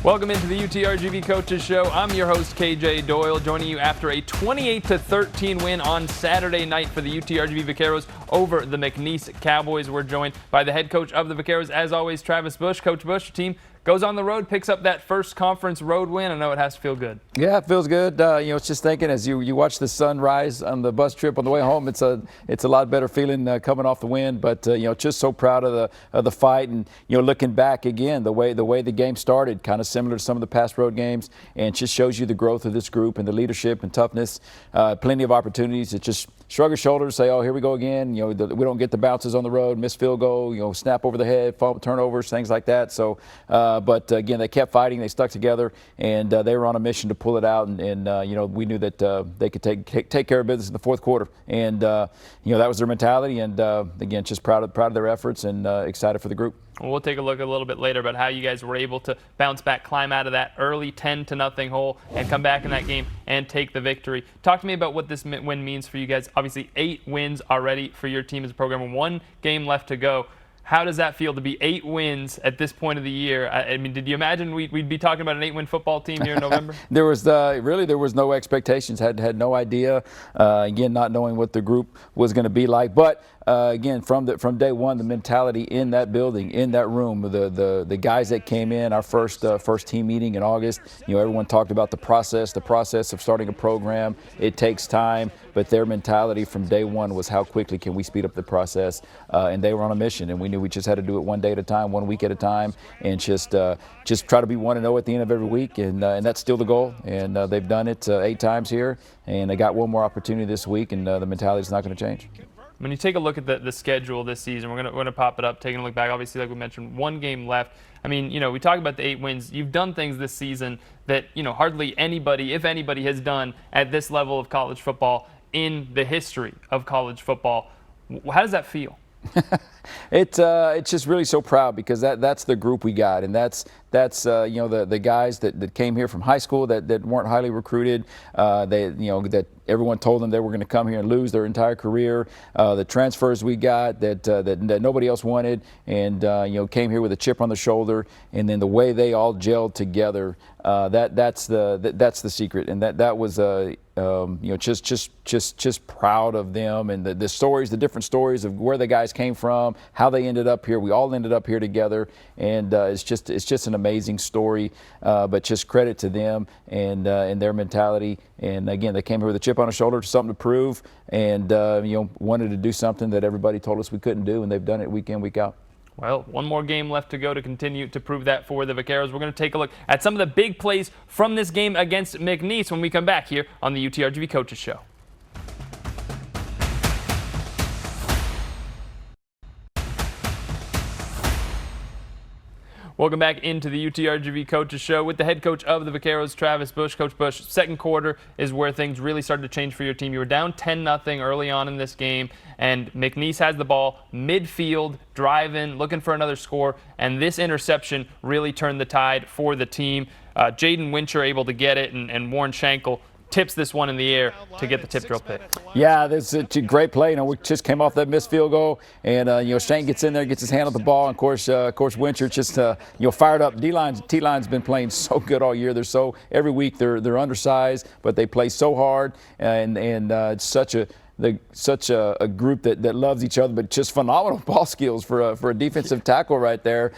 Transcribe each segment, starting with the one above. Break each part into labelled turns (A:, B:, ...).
A: Welcome into the UTRGV Coaches Show. I'm your host, KJ Doyle, joining you after a 28-13 win on Saturday night for the UTRGV Vaqueros over the McNeese Cowboys. We're joined by the head coach of the Vaqueros, as always, Travis Bush. Coach Bush, your team goes on the road, picks up that first conference road win. I know it has to feel good. Yeah,
B: it feels good. It's just thinking as you watch the sun rise on the bus trip on the way home, it's a lot better feeling coming off the win. But just so proud of the fight, and looking back again, the way the game started, kind of similar to some of the past road games, and just shows you the growth of this group and the leadership and toughness. Plenty of opportunities. It just shrug your shoulders, say, "Oh, here we go again." We don't get the bounces on the road, miss field goal, snap over the head, turnovers, things like that. So. But again, they kept fighting. They stuck together, and they were on a mission to pull it out. And we knew that they could take care of business in the fourth quarter. And that was their mentality. And again, just proud of their efforts and excited for the group.
A: Well, we'll take a look a little bit later about how you guys were able to bounce back, climb out of that early 10-0 hole, and come back in that game and take the victory. Talk to me about what this win means for you guys. Obviously, 8 wins already for your team as a program, 1 game left to go. How does that feel to be 8 wins at this point of the year? I mean, did you imagine we'd be talking about an 8-win football team here in November?
B: There was no expectations. Had no idea. Again, not knowing what the group was going to be like, but. Again, from day one, the mentality in that building, in that room, the guys that came in, our first team meeting in August, everyone talked about the process of starting a program. It takes time, but their mentality from day one was how quickly can we speed up the process, and they were on a mission, and we knew we just had to do it one day at a time, 1 week at a time, and just try to be 1-0 at the end of every week, and that's still the goal, and they've done it 8 times here, and they got one more opportunity this week, and the mentality is not going to change.
A: When you take a look at the schedule this season, we're gonna pop it up, taking a look back. Obviously, like we mentioned, 1 game left. I mean, we talk about the 8 wins. You've done things this season that hardly anybody, if anybody, has done at this level of college football in the history of college football. How does that feel?
B: It's just really so proud because that's the group we got, and that's the guys that came here from high school that weren't highly recruited. That everyone told them they were going to come here and lose their entire career. The transfers we got that nobody else wanted, and came here with a chip on the shoulder. And then the way they all gelled together, that's the secret, and that was just proud of them and the stories, the different stories of where the guys came from, how they ended up here. We all ended up here together, and it's just an amazing story. But just credit to them and their mentality. And again, they came here with a chip on their shoulder, something to prove, and wanted to do something that everybody told us we couldn't do, and they've done it week in, week out.
A: Well, 1 more game left to go to continue to prove that for the Vaqueros. We're going to take a look at some of the big plays from this game against McNeese when we come back here on the UTRGV Coaches Show. Welcome back into the UTRGV Coaches Show with the head coach of the Vaqueros, Travis Bush. Coach Bush, second quarter is where things really started to change for your team. You were down 10-0 early on in this game, and McNeese has the ball midfield, driving, looking for another score, and this interception really turned the tide for the team. Jaden Wincher able to get it, and Warren Schenkel tips this one in the air to get the tip drill pick.
B: Yeah, this is a great play. We just came off that missed field goal, and Shank gets in there, gets his hand on the ball, and of course, Wincher just fired up. T-line's been playing so good all year. Every week they're undersized, but they play so hard, and it's such a group that loves each other, but just phenomenal ball skills for a defensive tackle right there,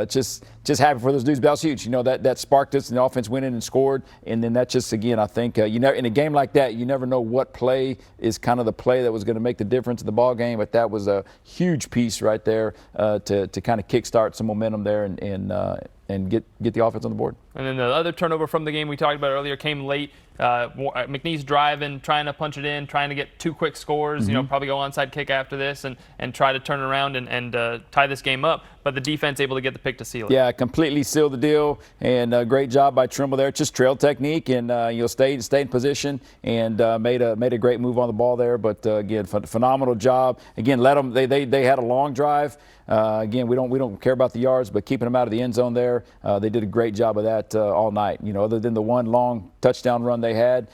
B: just happy for those dudes. That was huge. That sparked us, and the offense went in and scored, and then that just, again, I think in a game like that, you never know what play is kind of the play that was going to make the difference in the ball game, but that was a huge piece right there to kind of kickstart some momentum there and get the offense on the board.
A: And then the other turnover from the game we talked about earlier came late. McNeese driving, trying to punch it in, trying to get 2 quick scores, probably go onside kick after this and try to turn around and tie this game up. But the defense able to get the pick to seal it.
B: Yeah, completely sealed the deal, and great job by Trimble there. Just trail technique, and stayed in position and made a great move on the ball there. But again, phenomenal job. Again, let them. They had a long drive. Again, we don't care about the yards, but keeping them out of the end zone there, they did a great job of that all night. Other than the one long touchdown run they had,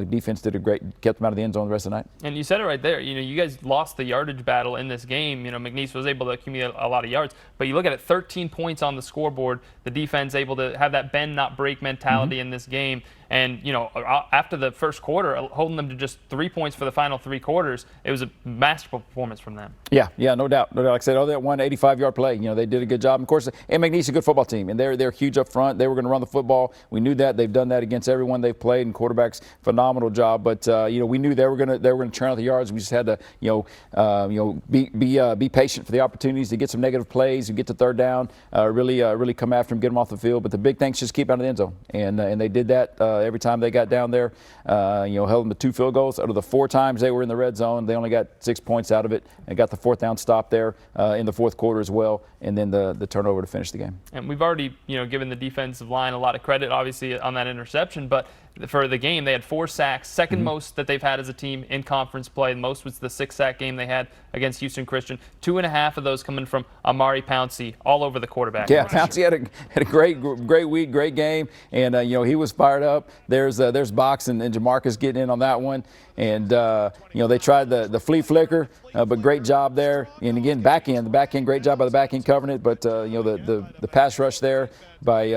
B: defense did kept them out of the end zone the rest of the night.
A: And you said it right there. You guys lost the yardage battle in this game. McNeese was able to accumulate a lot of yards, but you look at it, 13 points on the scoreboard. The defense able to have that bend not break mentality in this game. And after the first quarter, holding them to just 3 points for the final 3 quarters, it was a masterful performance from them.
B: Yeah, no doubt. Like I said, that one 85-yard play, they did a good job. And of course, and McNeese is a good football team, and they're huge up front. They were going to run the football. We knew that. They've done that against everyone they've played, and quarterbacks phenomenal job. But we knew they were going to churn out the yards. We just had to be patient for the opportunities to get some negative plays, to get to third down, really come after them, get them off the field. But the big thing's just keep out of the end zone, and they did that every time they got down there. Held them to 2 field goals. Out of the 4 times they were in the red zone, they only got 6 points out of it, and got the 4th down stop there in the 4th quarter as well, and then the turnover to finish the game.
A: And we've already given the defensive line a lot of credit, obviously, on that interception, but for the game, they had 4 sacks, second most that they've had as a team in conference play. The most was the 6-sack game they had against Houston Christian. 2.5 of those coming from Amari Pouncey, all over the quarterback.
B: Yeah, Pouncey had a great week, great game, and he was fired up. There's Box and Jamarcus getting in on that one, and they tried the flea flicker, but great job there. And again, the back end, great job by the back end covering it, but the pass rush there by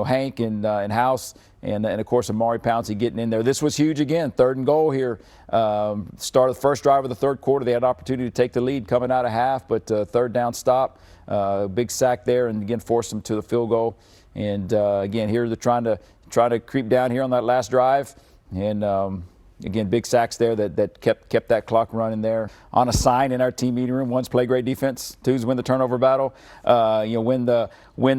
B: Hank and House. And of course, Amari Pouncey getting in there. This was huge again. 3rd and goal here. Start of the first drive of the 3rd quarter. They had an opportunity to take the lead coming out of half, but 3rd down stop. Big sack there, and again forced them to the field goal. And again, here they're trying to creep down here on that last drive. And again, big sacks there that kept that clock running there. On a sign in our team meeting room, 1's play great defense, 2's win the turnover battle, win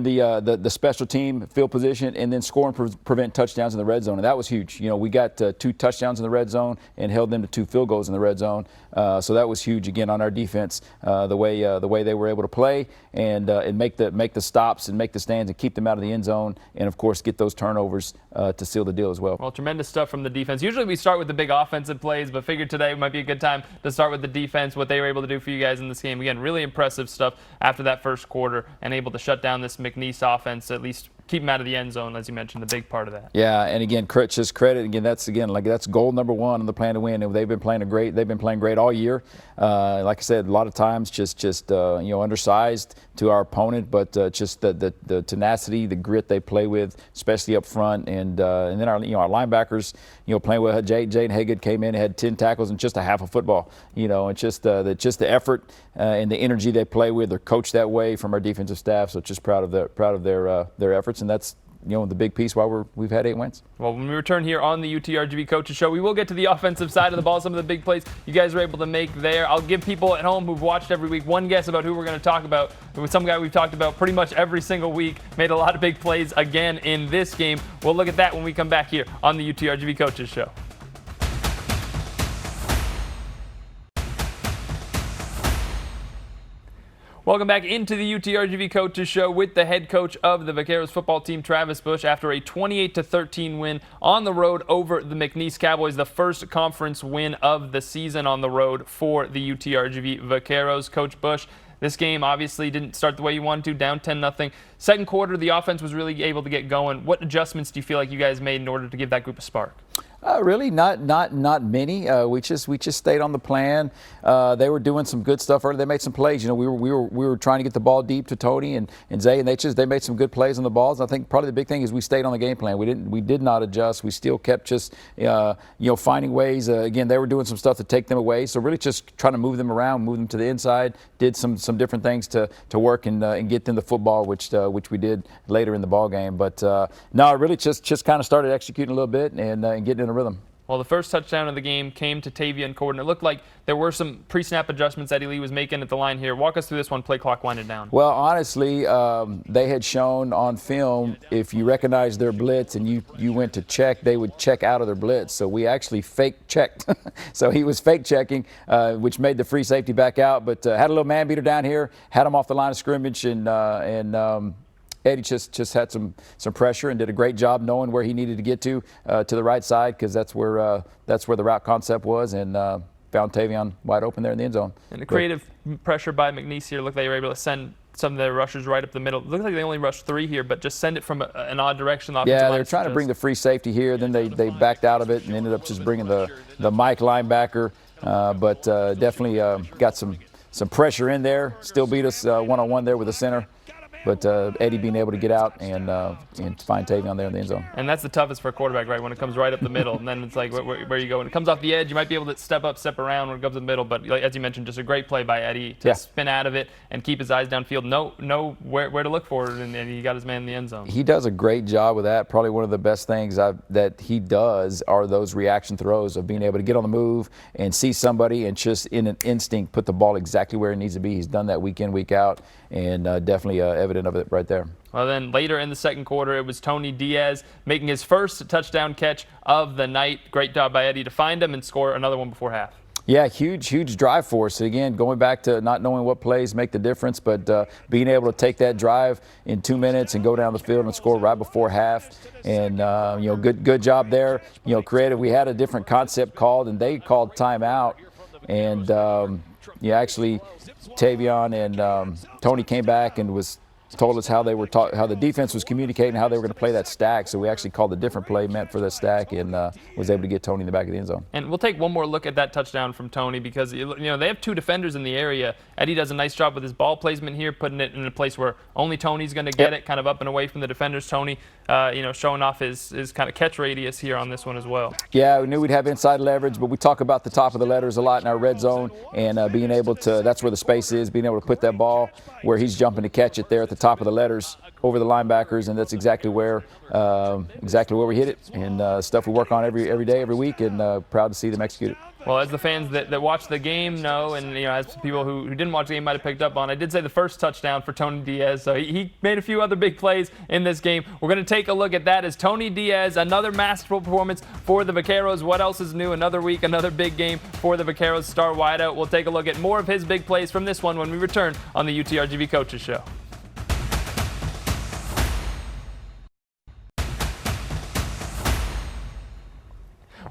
B: the special team field position, and then score and prevent touchdowns in the red zone. And that was huge. We got 2 touchdowns in the red zone and held them to 2 field goals in the red zone. So that was huge again on our defense. The way they were able to play and make the stops and make the stands and keep them out of the end zone, and of course get those turnovers to seal the deal as well.
A: Well, tremendous stuff from the defense. Usually we start with the big offensive plays, but figured today might be a good time to start with the defense, what they were able to do for you guys in this game. Again, really impressive stuff after that first quarter, and able to shut down this McNeese offense, at least keep them out of the end zone, as you mentioned, the big part of that.
B: Yeah, and again, just credit. Again, that's goal number 1 on the plan to win. And they've been playing great all year. Like I said, a lot of times just undersized to our opponent, but just the tenacity, the grit they play with, especially up front, and then our linebackers, playing with Jaden Haggard came in and had 10 tackles and just a half a football. And just the effort and the energy they play with. They're coached that way from our defensive staff. So just proud of their efforts. And that's the big piece why we've had 8 wins.
A: Well, when we return here on the UTRGV Coaches Show, we will get to the offensive side of the ball, some of the big plays you guys are able to make there. I'll give people at home who've watched every week one guess about who we're going to talk about. With some guy we've talked about pretty much every single week, made a lot of big plays again in this game. We'll look at that when we come back here on the UTRGV Coaches Show. Welcome back into the UTRGV Coaches Show with the head coach of the Vaqueros football team, Travis Bush, after a 28-13 win on the road over the McNeese Cowboys, the first conference win of the season on the road for the UTRGV Vaqueros. Coach Bush, this game obviously didn't start the way you wanted to, down 10-0. Second quarter, the offense was really able to get going. What adjustments do you feel like you guys made in order to give that group a spark?
B: Really, not many. We just stayed on the plan. They were doing some good stuff early. They made some plays. We were trying to get the ball deep to Tony and Zay, and they made some good plays on the balls. I think probably the big thing is we stayed on the game plan. We did not adjust. We still kept just finding ways. Again, they were doing some stuff to take them away. So really just trying to move them around, move them to the inside. Did some different things to work and get them the football, which we did later in the ball game. But no, really just kind of started executing a little bit and getting in a rhythm.
A: Well, the first touchdown of the game came to Tavian Corden. It looked like there were some pre-snap adjustments Eddie Lee was making at the line here. Walk us through this one, play clock winded down.
B: Well, honestly, they had shown on film if you recognize their blitz and you went to check, they would check out of their blitz. So we actually fake checked. So he was fake checking, which made the free safety back out. But had a little man beater down here, had him off the line of scrimmage, and Eddie just had some pressure and did a great job knowing where he needed to get to the right side, because that's where the route concept was, and found Tavion wide open there in the end zone.
A: And the creative pressure by McNeese here looked like they were able to send some of their rushers right up the middle. It looked like they only rushed 3 here, but just send it from an odd direction.
B: Yeah, they were trying to bring the free safety here. Then they backed out of it and ended up just bringing the Mike linebacker. But definitely got some pressure in there. Still beat us one-on-one there with the center. But Eddie being able to get out and find Tavion there in the end zone.
A: And that's the toughest for a quarterback, right? When it comes right up the middle, and then it's like where you go. When it comes off the edge, you might be able to step up, step around when it comes to the middle. But like, as you mentioned, just a great play by Eddie to spin out of it and keep his eyes downfield. Know where to look for it, and he got his man in the end zone.
B: He does a great job with that. Probably one of the best things that he does are those reaction throws of being able to get on the move and see somebody and just in an instinct put the ball exactly where it needs to be. He's done that week in, week out, and definitely evident of it right there.
A: Well, then later in the second quarter, it was Tony Diaz making his first touchdown catch of the night. Great job by Eddie to find him and score another one before half.
B: Yeah, huge drive for us. Again, going back to not knowing what plays make the difference, but being able to take that drive in 2 minutes and go down the field and score right before half. And good job there. Creative. We had a different concept called, and they called timeout. And actually, Tavion and Tony came back and told us how they were how the defense was communicating how they were going to play that stack. So we actually called a different play meant for the stack and was able to get Tony in the back of the end zone.
A: And we'll take one more look at that touchdown from Tony because they have 2 defenders in the area. Eddie does a nice job with his ball placement here, putting it in a place where only Tony's going to get it, kind of up and away from the defenders. Tony, showing off his kind of catch radius here on this one as well.
B: Yeah, we knew we'd have inside leverage, but we talk about the top of the letters a lot in our red zone and being able to, that's where the space is, being able to put that ball where he's jumping to catch it there at the top of the letters over the linebackers, and that's exactly where we hit it, and stuff we work on every day, every week, and proud to see them execute it.
A: Well, as the fans that watch the game know, and as people who didn't watch the game might have picked up on, I did say the first touchdown for Tony Diaz, so he made a few other big plays in this game. We're going to take a look at that as Tony Diaz, another masterful performance for the Vaqueros. What else is new? Another week, another big game for the Vaqueros star wideout. We'll take a look at more of his big plays from this one when we return on the UTRGV Coaches Show.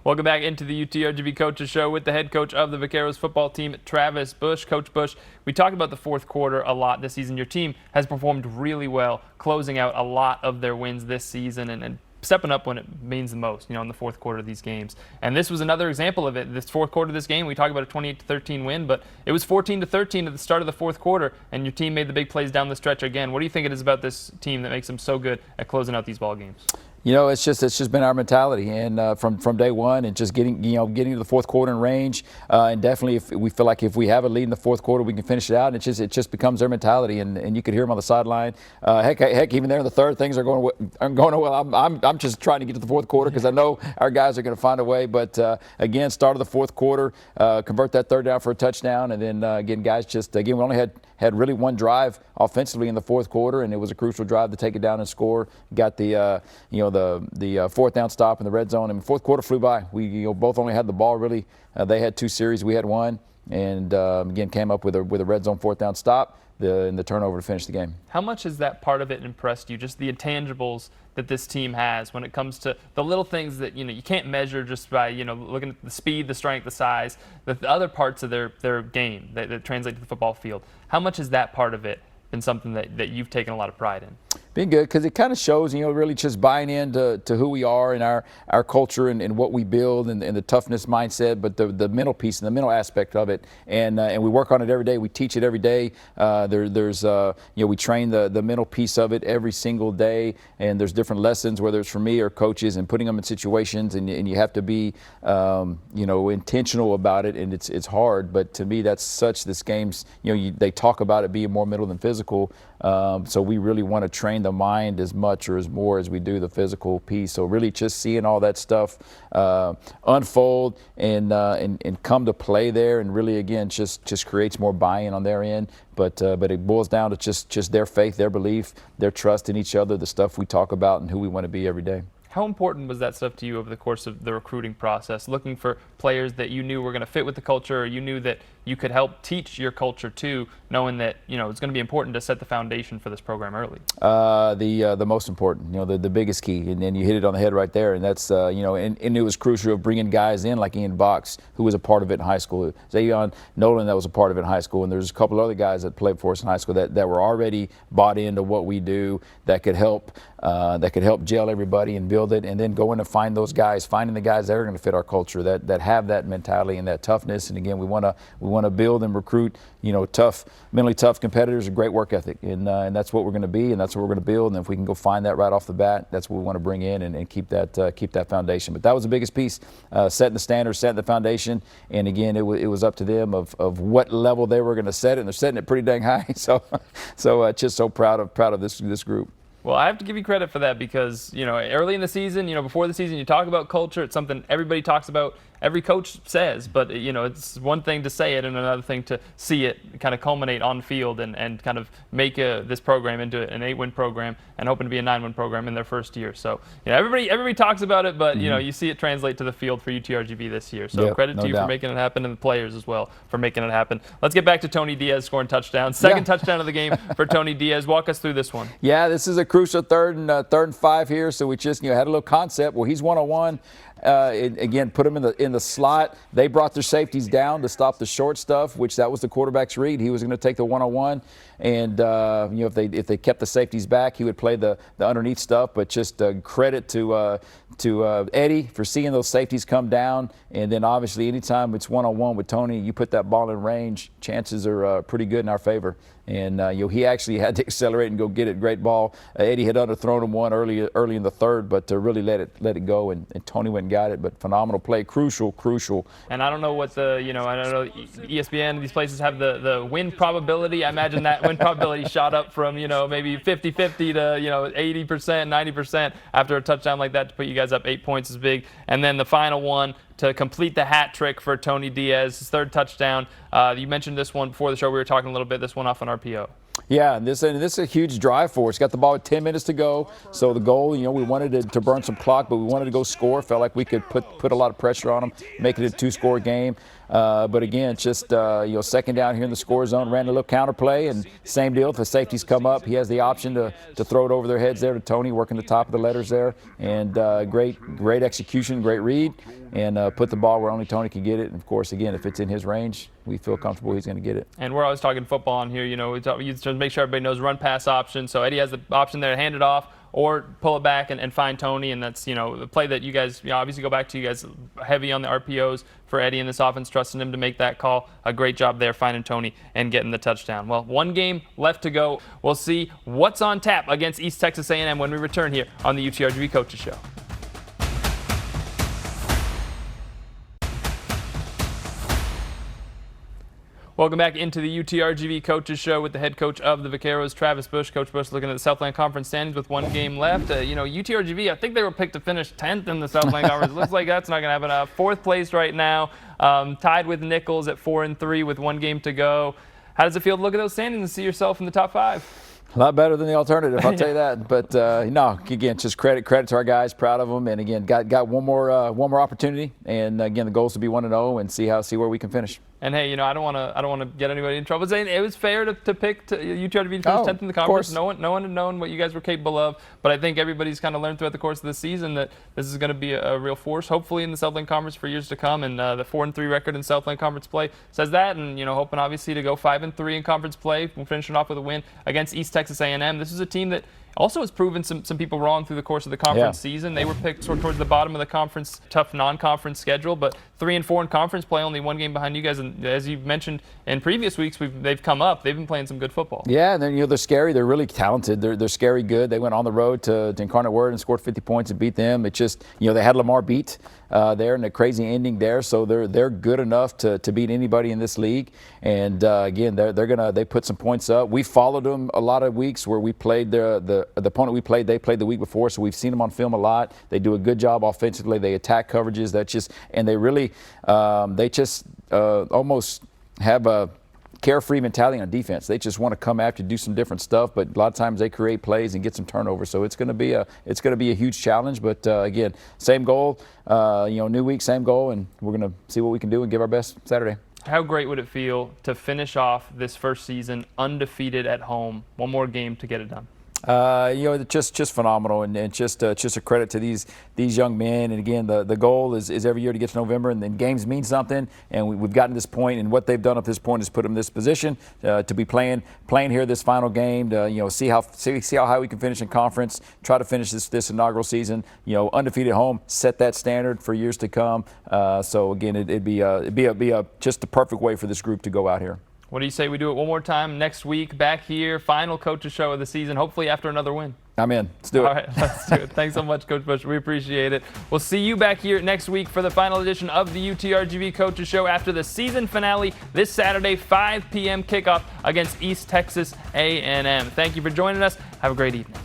A: Welcome back into the UTRGV Coaches Show with the head coach of the Vaqueros football team, Travis Bush. Coach Bush, we talked about the fourth quarter a lot this season. Your team has performed really well, closing out a lot of their wins this season and stepping up when it means the most, in the fourth quarter of these games. And this was another example of it. This fourth quarter of this game, we talk about a 28-13 win, but it was 14-13 at the start of the fourth quarter, and your team made the big plays down the stretch again. What do you think it is about this team that makes them so good at closing out these ball games?
B: It's just been our mentality, and from day one, and just getting to the fourth quarter in range, and definitely if we feel like if we have a lead in the fourth quarter, we can finish it out. And it just becomes their mentality, and you could hear them on the sideline. Heck, even there in the third, things are going well. I'm just trying to get to the fourth quarter because I know our guys are going to find a way. But again, start of the fourth quarter, convert that third down for a touchdown, and then again, guys, we only had really one drive offensively in the fourth quarter, and it was a crucial drive to take it down and score. Got the fourth down stop in the red zone, and fourth quarter flew by. We both only had the ball really. They had 2 series, we had 1, and again came up with a red zone fourth down stop and the turnover to finish the game.
A: How much has that part of it impressed you? Just the intangibles that this team has when it comes to the little things that you can't measure just by looking at the speed, the strength, the size, the other parts of their game that translate to the football field. How much has that part of it been something that you've taken a lot of pride in?
B: Been good because it kind of shows, really just buying into who we are and our culture and what we build and the toughness mindset, but the mental piece and the mental aspect of it. And we work on it every day. We teach it every day. We train the mental piece of it every single day. And there's different lessons, whether it's for me or coaches, and putting them in situations. And you have to be, intentional about it. And it's hard. But to me, that's this game's, they talk about it being more mental than physical. So we really want to train the mind as much or as more as we do the physical piece. So really just seeing all that stuff unfold and come to play there, and really again just creates more buy-in on their end. But it boils down to just their faith, their belief, their trust in each other, the stuff we talk about and who we want to be every day.
A: How important was that stuff to you over the course of the recruiting process, looking for players that you knew were going to fit with the culture, or you knew that you could help teach your culture too, knowing that it's going to be important to set the foundation for this program early?
B: The most important, the biggest key, and then you hit it on the head right there, and that's and it was crucial of bringing guys in like Ian Box, who was a part of it in high school, Zayon Nolan, that was a part of it in high school, and there's a couple other guys that played for us in high school that were already bought into what we do, that could help gel everybody and build it, and then go in and find those guys, finding the guys that are going to fit our culture, that have that mentality and that toughness. And again, we want to build and recruit mentally tough competitors, a great work ethic, and that's what we're going to be, and that's what we're going to build. And if we can go find that right off the bat, that's what we want to bring in and keep that foundation. But that was the biggest piece, setting the standards, setting the foundation, and again, it was up to them of what level they were going to set it, and they're setting it pretty dang high. So just so proud of this group.
A: Well, I have to give you credit for that because, early in the season, before the season, you talk about culture. It's something everybody talks about, every coach says, but, it's one thing to say it and another thing to see it kind of culminate on field and kind of make this program into an 8-win program and hoping to be a 9-win program in their first year. So, everybody talks about it, but, you see it translate to the field for UTRGV this year. So credit to you for making it happen, and the players as well for making it happen. Let's get back to Tony Diaz scoring touchdowns. Second touchdown of the game for Tony Diaz. Walk us through this one.
B: Yeah, this is a crucial third and 5 here. So we just had a little concept. Well, he's one-on-one. Again, put him in the slot. They brought their safeties down to stop the short stuff, which that was the quarterback's read. He was going to take the one-on-one, and if they kept the safeties back, he would play the underneath stuff. But just credit to Eddie for seeing those safeties come down, and then obviously anytime it's one-on-one with Tony, you put that ball in range, chances are pretty good in our favor. And he actually had to accelerate and go get it. Great ball. Eddie had underthrown him one early in the third, but really let it go, and Tony went and got it. But phenomenal play, crucial.
A: And I don't know what I don't know, ESPN, these places have the win probability. I imagine that win probability shot up from maybe 50-50 to 80%, 90% after a touchdown like that to put you guys up 8 points is big. And then the final one to complete the hat trick for Tony Diaz, his third touchdown. You mentioned this one before the show. We were talking a little bit. This one off an RPO.
B: Yeah, and this is a huge drive for us. Got the ball with 10 minutes to go. So the goal, we wanted to burn some clock, but we wanted to go score. Felt like we could put a lot of pressure on them, make it a 2-score game. But again, just second down here in the score zone, ran a little counter play, and same deal. If the safeties come up, he has the option to throw it over their heads there to Tony, working the top of the letters there, and great execution, great read, and put the ball where only Tony can get it. And of course, again, if it's in his range, we feel comfortable he's going to get it.
A: And we're always talking football on here. You make sure everybody knows run pass option. So Eddie has the option there to hand it off or pull it back and find Tony, and that's the play that you guys obviously go back to. You guys heavy on the RPOs for Eddie in this offense, trusting him to make that call. A great job there finding Tony and getting the touchdown. Well, one game left to go. We'll see what's on tap against East Texas A&M when we return here on the UTRGV Coaches Show. Welcome back into the UTRGV Coaches Show with the head coach of the Vaqueros, Travis Bush. Coach Bush looking at the Southland Conference standings with one game left. UTRGV, I think they were picked to finish 10th in the Southland Conference. Looks like that's not going to happen. Fourth place right now, tied with Nichols at 4-3 with one game to go. How does it feel to look at those standings and see yourself in the top 5?
B: A lot better than the alternative, I'll tell you that. But no, again, just credit to our guys, proud of them, and again, got one more opportunity, and again, the goal is to be 1-0 and see where we can finish.
A: And hey, I don't want to get anybody in trouble saying it was fair to pick UTRGV to finish 10th in the conference. No one had known what you guys were capable of, but I think everybody's kind of learned throughout the course of the season that this is going to be a real force, hopefully in the Southland Conference for years to come. And the 4-3 record in Southland Conference play says that, and hoping obviously to go 5-3 in conference play, finishing off with a win against East Texas A&M. This is a team that also has proven some people wrong through the course of the conference season. They were picked towards the bottom of the conference, tough non-conference schedule, but 3-4 in conference play, only one game behind you guys. And as you've mentioned in previous weeks, they've come up. They've been playing some good football. Yeah, and then they're scary. They're really talented. They're scary good. They went on the road to Incarnate Word and scored 50 points and beat them. It just they had Lamar beat there and a crazy ending there. So they're good enough to beat anybody in this league. And again, they put some points up. We followed them a lot of weeks where we played the opponent we played. They played the week before, so we've seen them on film a lot. They do a good job offensively. They attack coverages. And they really almost have a carefree mentality on defense. They just want to come after, do some different stuff, but a lot of times they create plays and get some turnovers. So it's going to be a huge challenge. But again, same goal. New week, same goal, and we're going to see what we can do and give our best Saturday. how great would it feel to finish off this first season undefeated at home? One more game to get it done.
B: Just phenomenal, and just a credit to these young men. And again, the goal is every year to get to November, and then games mean something. And we've gotten to this point, and what they've done up to this point is put them in this position to be playing here this final game. To see how high we can finish in conference. Try to finish this inaugural season. Undefeated at home, set that standard for years to come. So again, it'd be just the perfect way for this group to go out here.
A: What do you say we do it one more time next week back here, final coaches show of the season, hopefully after another win?
B: I'm in. Let's do it.
A: All right, let's do it. Thanks so much, Coach Bush. We appreciate it. We'll see you back here next week for the final edition of the UTRGV Coaches Show after the season finale this Saturday, 5 p.m. kickoff against East Texas A&M. Thank you for joining us. Have a great evening.